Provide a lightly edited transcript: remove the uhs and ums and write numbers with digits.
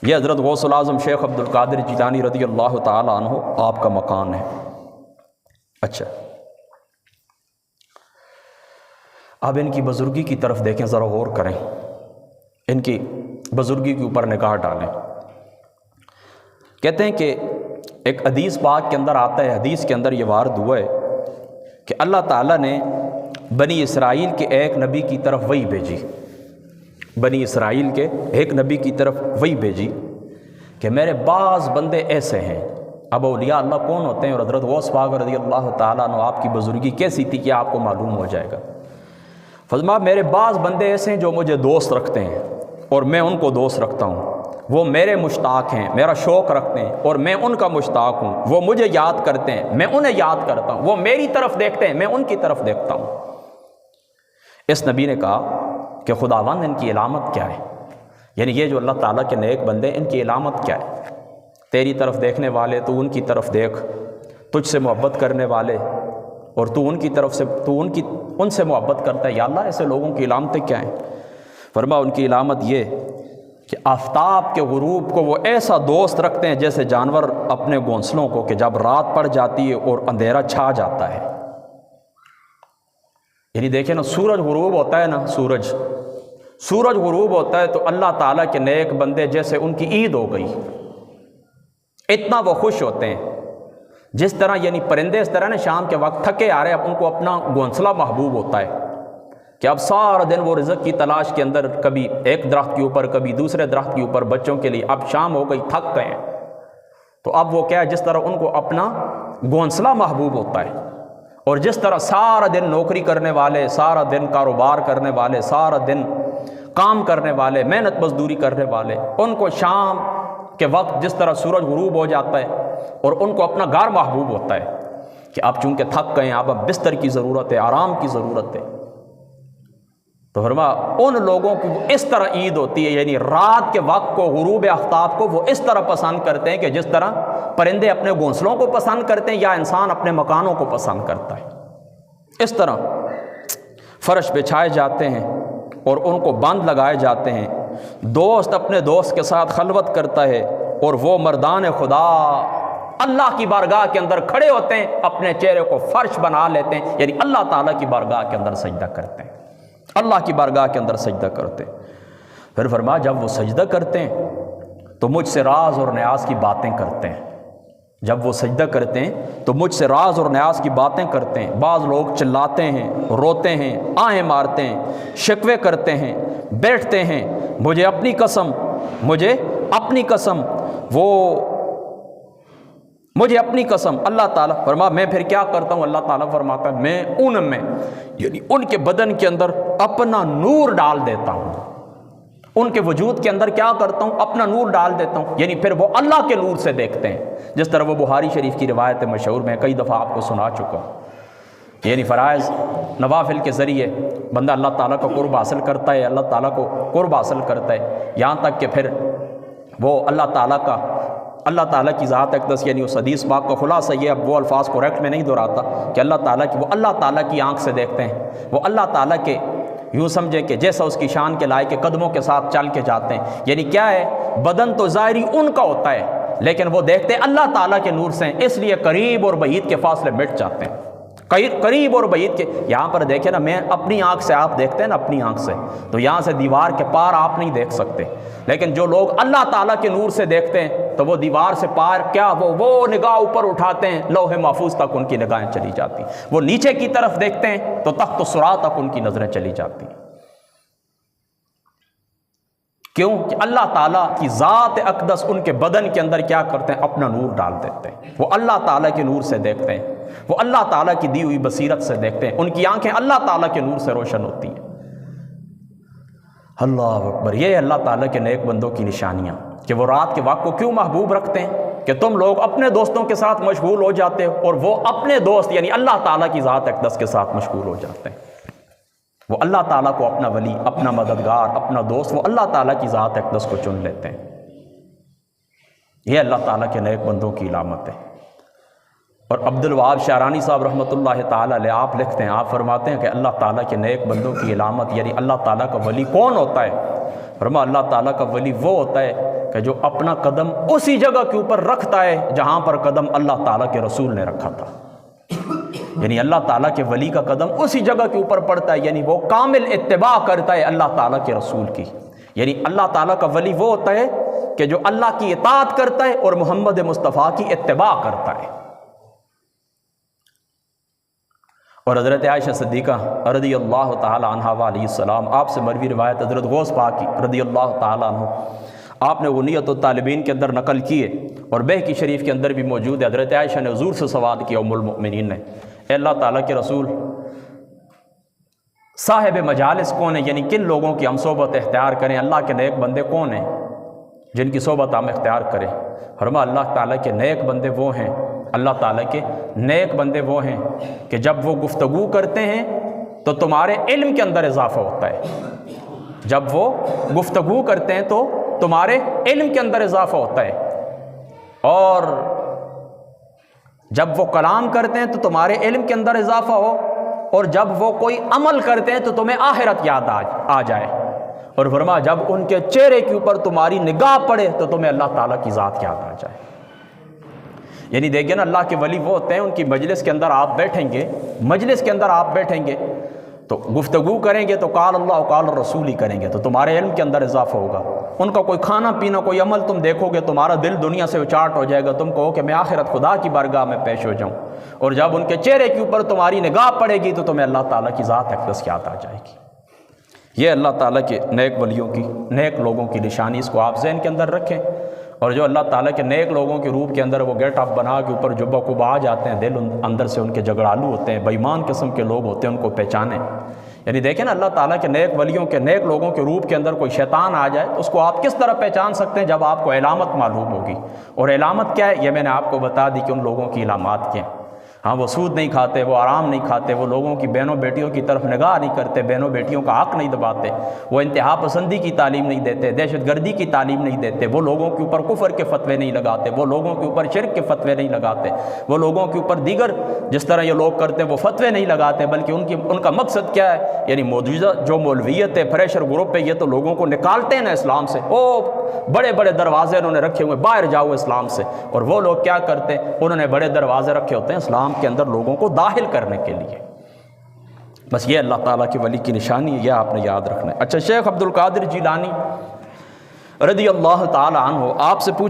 یہ حضرت غوث العظم شیخ عبد القادر جیلانی رضی اللہ تعالی عنہ آپ کا مکان ہے۔ اچھا، اب ان کی بزرگی کی طرف دیکھیں، ذرا غور کریں، ان کی بزرگی کے اوپر نگاہ ڈالیں۔ کہتے ہیں کہ ایک حدیث پاک کے اندر آتا ہے، حدیث کے اندر یہ وارد ہوا ہے کہ اللہ تعالیٰ نے بنی اسرائیل کے ایک نبی کی طرف وحی بھیجی، بنی اسرائیل کے ایک نبی کی طرف وحی بھیجی کہ میرے بعض بندے ایسے ہیں۔ اب اولیاء اللہ کون ہوتے ہیں، اور حضرت غوث پاک رضی اللہ تعالیٰ عنہ آپ کی بزرگی کیسی تھی کہ آپ کو معلوم ہو جائے گا۔ فرمایا میرے بعض بندے ایسے ہیں جو مجھے دوست رکھتے ہیں اور میں ان کو دوست رکھتا ہوں، وہ میرے مشتاق ہیں، میرا شوق رکھتے ہیں اور میں ان کا مشتاق ہوں، وہ مجھے یاد کرتے ہیں، میں انہیں یاد کرتا ہوں، وہ میری طرف دیکھتے ہیں، میں ان کی طرف دیکھتا ہوں۔ اس نبی نے کہا کہ خداوند ان کی علامت کیا ہے، یعنی یہ جو اللہ تعالیٰ کے نیک بندے ان کی علامت کیا ہے؟ تیری طرف دیکھنے والے تو ان کی طرف دیکھ، تجھ سے محبت کرنے والے اور تو ان کی طرف سے ان سے محبت کرتا ہے، یا اللہ ایسے لوگوں کی علامتیں کیا ہیں؟ فرمایا ان کی علامت یہ کہ آفتاب کے غروب کو وہ ایسا دوست رکھتے ہیں جیسے جانور اپنے گھونسلوں کو، کہ جب رات پڑ جاتی ہے اور اندھیرا چھا جاتا ہے۔ یعنی دیکھیں نا، سورج غروب ہوتا ہے نا، سورج غروب ہوتا ہے تو اللہ تعالیٰ کے نیک بندے جیسے ان کی عید ہو گئی، اتنا وہ خوش ہوتے ہیں۔ جس طرح یعنی پرندے اس طرح نا شام کے وقت تھکے آ رہے ہیں، اب ان کو اپنا گھونسلہ محبوب ہوتا ہے کہ اب سارا دن وہ رزق کی تلاش کے اندر کبھی ایک درخت کے اوپر کبھی دوسرے درخت کے اوپر بچوں کے لیے، اب شام ہو گئی تھک گئے ہیں، تو اب وہ کیا ہے، جس طرح ان کو اپنا گھونسلہ محبوب ہوتا ہے، اور جس طرح سارا دن نوکری کرنے والے، سارا دن کاروبار کرنے والے، سارا دن کام کرنے والے، محنت مزدوری کرنے والے، ان کو شام کے وقت جس طرح سورج غروب ہو جاتا ہے اور ان کو اپنا گھر محبوب ہوتا ہے کہ اب چونکہ تھک گئے ہیں، اب بستر کی ضرورت ہے، آرام کی ضرورت ہے، تو فرمایا ان لوگوں کی وہ اس طرح عید ہوتی ہے، یعنی رات کے وقت کو، غروب آفتاب کو وہ اس طرح پسند کرتے ہیں کہ جس طرح پرندے اپنے گھونسلوں کو پسند کرتے ہیں یا انسان اپنے مکانوں کو پسند کرتا ہے۔ اس طرح فرش بچھائے جاتے ہیں اور ان کو بند لگائے جاتے ہیں، دوست اپنے دوست کے ساتھ خلوت کرتا ہے اور وہ مردان خدا اللہ کی بارگاہ کے اندر کھڑے ہوتے ہیں، اپنے چہرے کو فرش بنا لیتے ہیں، یعنی اللہ تعالیٰ کی بارگاہ کے اندر سجدہ کرتے ہیں، اللہ کی بارگاہ کے اندر سجدہ کرتے ہیں۔ پھر فرمایا جب وہ سجدہ کرتے ہیں تو مجھ سے راز اور نیاز کی باتیں کرتے ہیں، جب وہ سجدہ کرتے ہیں تو مجھ سے راز اور نیاز کی باتیں کرتے ہیں۔ بعض لوگ چلاتے ہیں، روتے ہیں، آہیں مارتے ہیں، شکوے کرتے ہیں، بیٹھتے ہیں، مجھے اپنی قسم مجھے اپنی قسم اللہ تعالیٰ فرما میں پھر کیا کرتا ہوں، اللہ تعالیٰ فرماتا ہے میں ان میں یعنی ان کے بدن کے اندر اپنا نور ڈال دیتا ہوں، ان کے وجود کے اندر کیا کرتا ہوں، اپنا نور ڈال دیتا ہوں، یعنی پھر وہ اللہ کے نور سے دیکھتے ہیں، جس طرح وہ بخاری شریف کی روایت مشہور میں کئی دفعہ آپ کو سنا چکا ہوں، یعنی فرائض نوافل کے ذریعے بندہ اللہ تعالیٰ کا قرب حاصل کرتا ہے، اللہ تعالیٰ کو قرب حاصل کرتا ہے، یہاں تک کہ پھر وہ اللہ تعالیٰ کی ذات اقدس، یعنی اس حدیث پاک کا خلاصہ یہ، اب وہ الفاظ کوریکٹ میں نہیں دہراتا کہ وہ اللہ تعالیٰ کی آنکھ سے دیکھتے ہیں، وہ اللہ تعالیٰ کے یوں سمجھے کہ جیسا اس کی شان کے لائق قدموں کے ساتھ چل کے جاتے ہیں، یعنی کیا ہے، بدن تو ظاہری ان کا ہوتا ہے لیکن وہ دیکھتے اللہ تعالیٰ کے نور سے، اس لیے قریب اور بعید کے فاصلے مٹ جاتے ہیں، قریب اور بعید کے۔ یہاں پر دیکھیں نا، میں اپنی آنکھ سے، آپ دیکھتے ہیں نا اپنی آنکھ سے، تو یہاں سے دیوار کے پار آپ نہیں دیکھ سکتے، لیکن جو لوگ اللہ تعالیٰ کے نور سے دیکھتے ہیں تو وہ دیوار سے پار کیا، وہ نگاہ اوپر اٹھاتے ہیں، لوح محفوظ تک ان کی نگاہیں چلی جاتی ہیں، وہ نیچے کی طرف دیکھتے ہیں تو تخت و صراط تک ان کی نظریں چلی جاتی ہیں۔ کیوں کہ اللہ تعالیٰ کی ذات اقدس ان کے بدن کے اندر کیا کرتے ہیں، اپنا نور ڈال دیتے ہیں، وہ اللہ تعالیٰ کے نور سے دیکھتے ہیں، وہ اللہ تعالیٰ کی دی ہوئی بصیرت سے دیکھتے ہیں، ان کی آنکھیں اللہ تعالیٰ کے نور سے روشن ہوتی ہیں۔ اللہ اکبر، یہ اللہ تعالیٰ کے نیک بندوں کی نشانیاں کہ وہ رات کے وقت کو کیوں محبوب رکھتے ہیں کہ تم لوگ اپنے دوستوں کے ساتھ مشغول ہو جاتے ہو اور وہ اپنے دوست یعنی اللہ تعالیٰ کی ذات اقدس کے ساتھ مشغول ہو جاتے ہیں، وہ اللہ تعالیٰ کو اپنا ولی، اپنا مددگار، اپنا دوست، وہ اللہ تعالیٰ کی ذات اقدس کو چن لیتے ہیں۔ یہ اللہ تعالیٰ کے نیک بندوں کی علامت ہے۔ اور عبد الوہاب شعرانی صاحب رحمۃ اللہ تعالیٰ علیہ آپ لکھتے ہیں، آپ فرماتے ہیں کہ اللہ تعالیٰ کے نیک بندوں کی علامت یعنی اللہ تعالیٰ کا ولی کون ہوتا ہے؟ فرمایا اللہ تعالیٰ کا ولی وہ ہوتا ہے کہ جو اپنا قدم اسی جگہ کے اوپر رکھتا ہے جہاں پر قدم اللہ تعالیٰ کے رسول نے رکھا تھا. یعنی اللہ تعالیٰ کے ولی کا قدم اسی جگہ کے اوپر پڑتا ہے، یعنی وہ کامل اتباع کرتا ہے اللہ تعالیٰ کے رسول کی. یعنی اللہ تعالیٰ کا ولی وہ ہوتا ہے کہ جو اللہ کی اطاعت کرتا ہے اور محمد مصطفیٰ کی اتباع کرتا ہے. اور حضرت عائشہ صدیقہ رضی اللہ تعالی عنہ علیہ السلام، آپ سے مروی روایت حضرت غوث پاک رضی اللہ تعالی عنہ، آپ نے غنیت الطالبین کے اندر نقل کیے اور بہقی شریف کے اندر بھی موجود ہے. حضرت عائشہ نے حضور سے سوال کیا، ام المؤمنین نے، اے اللہ تعالیٰ کے رسول، صاحب مجالس کون ہیں؟ یعنی کن لوگوں کی ہم صحبت اختیار کریں؟ اللہ کے نیک بندے کون ہیں جن کی صحبت ہم اختیار کریں؟ فرمایا اللہ تعالیٰ کے نیک بندے وہ ہیں، اللہ تعالیٰ کے نیک بندے وہ ہیں کہ جب وہ گفتگو کرتے ہیں تو تمہارے علم کے اندر اضافہ ہوتا ہے. جب وہ گفتگو کرتے ہیں تو تمہارے علم کے اندر اضافہ ہوتا ہے، اور جب وہ کلام کرتے ہیں تو تمہارے علم کے اندر اضافہ ہو، اور جب وہ کوئی عمل کرتے ہیں تو تمہیں آخرت یاد آ جائے. اور فرمایا جب ان کے چہرے کے اوپر تمہاری نگاہ پڑے تو تمہیں اللہ تعالیٰ کی ذات یاد آ جائے. یعنی دیکھیں نا، اللہ کے ولی وہ ہوتے ہیں، ان کی مجلس کے اندر آپ بیٹھیں گے، مجلس کے اندر آپ بیٹھیں گے تو گفتگو کریں گے تو قال اللہ قال الرسول ہی کریں گے، تو تمہارے علم کے اندر اضافہ ہوگا. ان کا کوئی کھانا پینا، کوئی عمل تم دیکھو گے، تمہارا دل دنیا سے اچاٹ ہو جائے گا، تم کہو کہ میں آخرت خدا کی بارگاہ میں پیش ہو جاؤں. اور جب ان کے چہرے کے اوپر تمہاری نگاہ پڑے گی تو تمہیں اللہ تعالیٰ کی ذات اقدس یاد آ جائے گی. یہ اللہ تعالیٰ کے نیک ولیوں کی، نیک لوگوں کی نشانی، اس کو آپ ذہن کے اندر رکھیں. اور جو اللہ تعالیٰ کے نیک لوگوں کے روپ کے اندر وہ گیٹ اپ بنا کے اوپر جبہ کو آ جاتے ہیں، دل اندر سے ان کے جھگڑالو ہوتے ہیں، بے ایمان قسم کے لوگ ہوتے ہیں، ان کو پہچانیں. یعنی دیکھیں نا، اللہ تعالیٰ کے نیک ولیوں کے، نیک لوگوں کے روپ کے اندر کوئی شیطان آ جائے تو اس کو آپ کس طرح پہچان سکتے ہیں؟ جب آپ کو علامت معلوم ہوگی. اور علامت کیا ہے؟ یہ میں نے آپ کو بتا دی کہ ان لوگوں کی علامات کیا ہیں. ہاں، وہ سود نہیں کھاتے، وہ آرام نہیں کھاتے، وہ لوگوں کی بہنوں بیٹیوں کی طرف نگاہ نہیں کرتے، بہنوں بیٹیوں کا حق نہیں دباتے، وہ انتہا پسندی کی تعلیم نہیں دیتے، دہشت گردی کی تعلیم نہیں دیتے، وہ لوگوں کے اوپر کفر کے فتوے نہیں لگاتے، وہ لوگوں کے اوپر شرک کے فتوے نہیں لگاتے، وہ لوگوں کے اوپر دیگر جس طرح یہ لوگ کرتے ہیں وہ فتوے نہیں لگاتے، بلکہ ان کا مقصد کیا ہے؟ یعنی موجودہ جو مولویت ہے، فریشر گروپ ہے، یہ تو لوگوں کو نکالتے ہیں نا اسلام سے. بڑے بڑے دروازے انہوں نے رکھے ہوئے، باہر جاؤ اسلام سے. اور وہ لوگ کیا کرتے ہیں؟ انہوں نے بڑے دروازے رکھے ہوتے ہیں اسلام کے اندر لوگوں کو داخل کرنے کے لیے. بس یہ اللہ تعالیٰ کی ولی کی نشانی ہے، یہ آپ نے یاد رکھنا ہے. اچھا، شیخ عبد القادر جیلانی رضی اللہ تعالی عنہ، آپ سے پوچھ